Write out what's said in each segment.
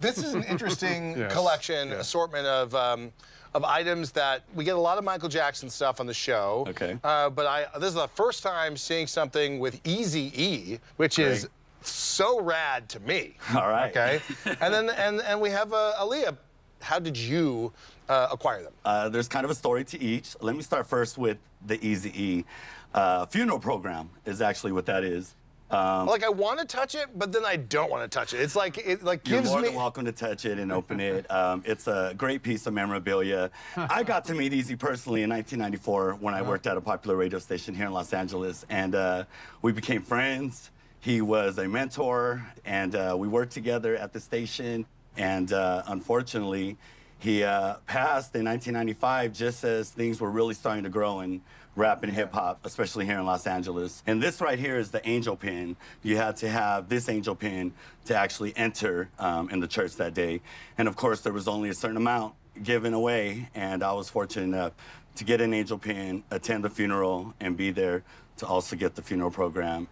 This is an interesting Yes. collection, assortment of items that we get a lot of Michael Jackson stuff on the show. Okay. But this is the first time seeing something with Eazy-E, which is so rad to me. All right. Okay. And then and we have Aaliyah. How did you acquire them? There's kind of a story to each. Let me start first with the Eazy-E. Funeral program is actually what that is. Like I want to touch it, but then I don't want to touch it. It's like You're gives more me. than welcome to touch it and open it. It's a great piece of memorabilia. I got to meet Eazy personally in 1994 when I worked at a popular radio station here in Los Angeles, and we became friends. He was a mentor, and we worked together at the station. And unfortunately, he passed in 1995 just as things were really starting to grow in rap and hip-hop, especially here in Los Angeles. And this right here is the angel pin. You had to have this angel pin to actually enter in the church that day. And of course, there was only a certain amount given away, and I was fortunate enough to get an angel pin, attend the funeral, and be there to also get the funeral program.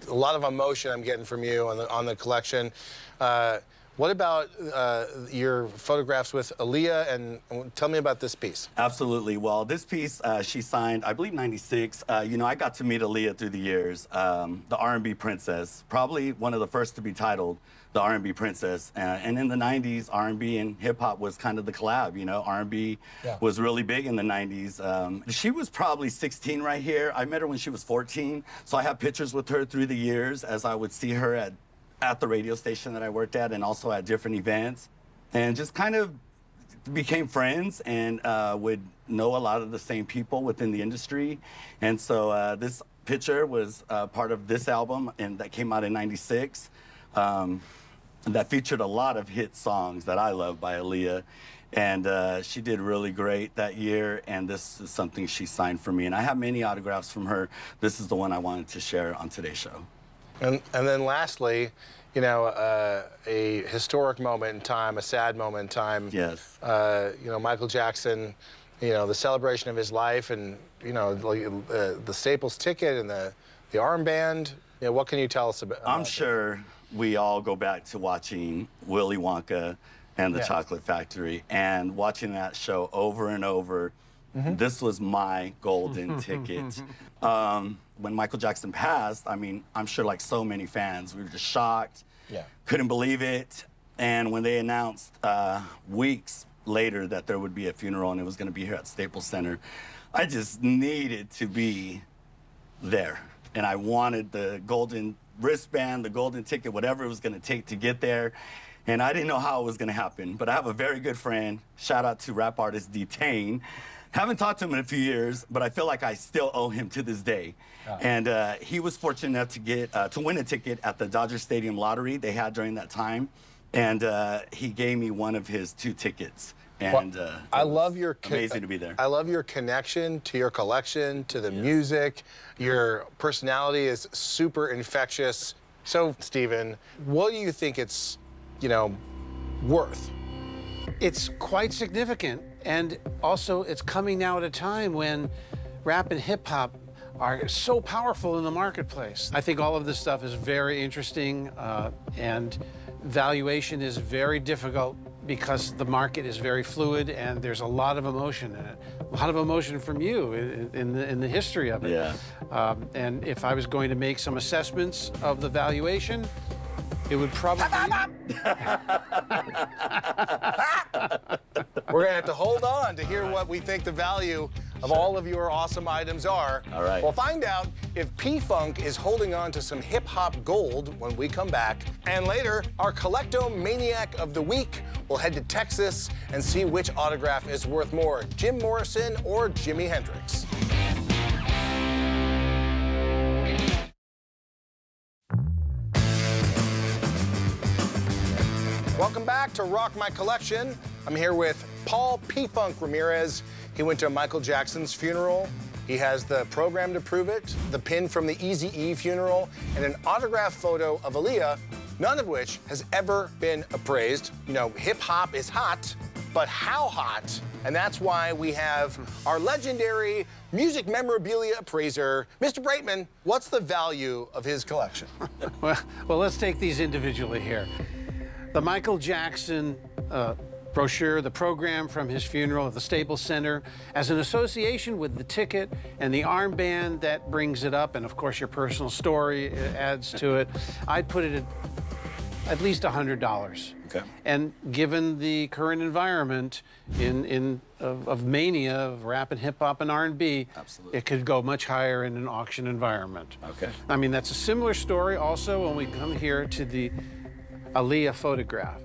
A lot of emotion I'm getting from you on the collection. What about your photographs with Aaliyah, and tell me about this piece. Absolutely. Well, this piece she signed, I believe, 96. You know, I got to meet Aaliyah through the years, the R&B princess, probably one of the first to be titled the R&B princess. And in the 90s, R&B and hip-hop was kind of the collab, you know. R&B was really big in the 90s. She was probably 16 right here. I met her when she was 14, so I have pictures with her through the years as I would see her at the radio station that I worked at and also at different events, and just kind of became friends and would know a lot of the same people within the industry. And so this picture was part of this album, and that came out in '96. That featured a lot of hit songs that I love by Aaliyah. And she did really great that year, and this is something she signed for me. And I have many autographs from her. This is the one I wanted to share on today's show. And then lastly, you know, a historic moment in time, a sad moment in time. Yes. You know, Michael Jackson, you know, the celebration of his life, and, you know, the Staples ticket and the armband. You know, what can you tell us about I'm sure we all go back to watching Willy Wonka and the Chocolate Factory, and watching that show over and over. This was my golden ticket. When Michael Jackson passed, I mean, I'm sure like so many fans, we were just shocked, couldn't believe it. And when they announced weeks later that there would be a funeral and it was gonna be here at Staples Center, I just needed to be there. And I wanted the golden wristband, the golden ticket, whatever it was gonna take to get there. And I didn't know how it was gonna happen, but I have a very good friend, shout out to rap artist D-Tain. Haven't talked to him in a few years, but I feel like I still owe him to this day. And he was fortunate enough to get to win a ticket at the Dodger Stadium lottery they had during that time, and he gave me one of his 2 tickets. And I love your amazing to be there. I love your connection to your collection, to the music. Your personality is super infectious. So, Steven, what do you think it's, you know, worth? It's quite significant, and also it's coming now at a time when rap and hip-hop are so powerful in the marketplace. I think all of this stuff is very interesting, and valuation is very difficult because the market is very fluid and there's a lot of emotion in it. A lot of emotion from you in the history of it. Yeah. And if I was going to make some assessments of the valuation, it would probably... We're gonna have to hold on to hear what we think the value of all of your awesome items are. All right. We'll find out if P-Funk is holding on to some hip-hop gold when we come back. And later, our Collectomaniac of the Week will head to Texas and see which autograph is worth more, Jim Morrison or Jimi Hendrix. Welcome back to Rock My Collection. I'm here with Paul P-Funk Ramirez. He went to Michael Jackson's funeral. He has the program to prove it, the pin from the Eazy-E funeral, and an autographed photo of Aaliyah, none of which has ever been appraised. You know, hip-hop is hot, but how hot? And that's why we have our legendary music memorabilia appraiser, Mr. Braitman. What's the value of his collection? Well, let's take these individually here. The Michael Jackson brochure, the program from his funeral at the Staples Center, as an association with the ticket and the armband that brings it up, and of course your personal story adds to it, I'd put it at least $100. Okay. And given the current environment of mania of rap and hip hop and R&B, absolutely, it could go much higher in an auction environment. Okay. I mean, that's a similar story also when we come here to the Aaliyah photograph.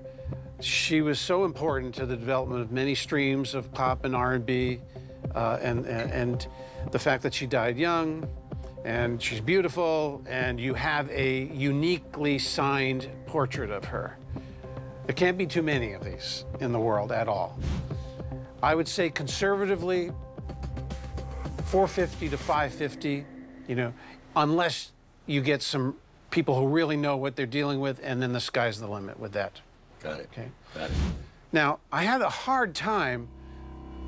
She was so important to the development of many streams of pop and R&B, and the fact that she died young, and she's beautiful, and you have a uniquely signed portrait of her. There can't be too many of these in the world at all. I would say conservatively, $450 to $550, you know, unless you get some people who really know what they're dealing with, and then the sky's the limit with that. Got it. Okay. Got it. Now, I had a hard time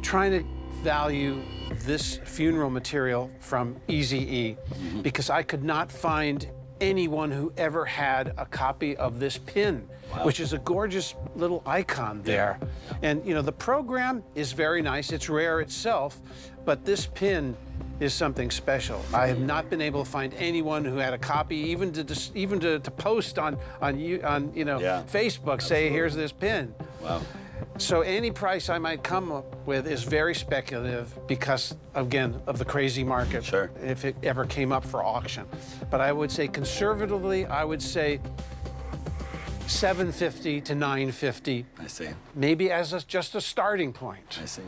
trying to value this funeral material from Eazy-E because I could not find anyone who ever had a copy of this pin, which is a gorgeous little icon there. And, you know, the program is very nice. It's rare itself, but this pin is something special. I have not been able to find anyone who had a copy, even to post on Facebook, say, here's this pin. Wow. So any price I might come up with is very speculative because, again, of the crazy market, sure, if it ever came up for auction. But I would say conservatively, I would say $750 to $950. I see. Maybe as just a starting point. I see.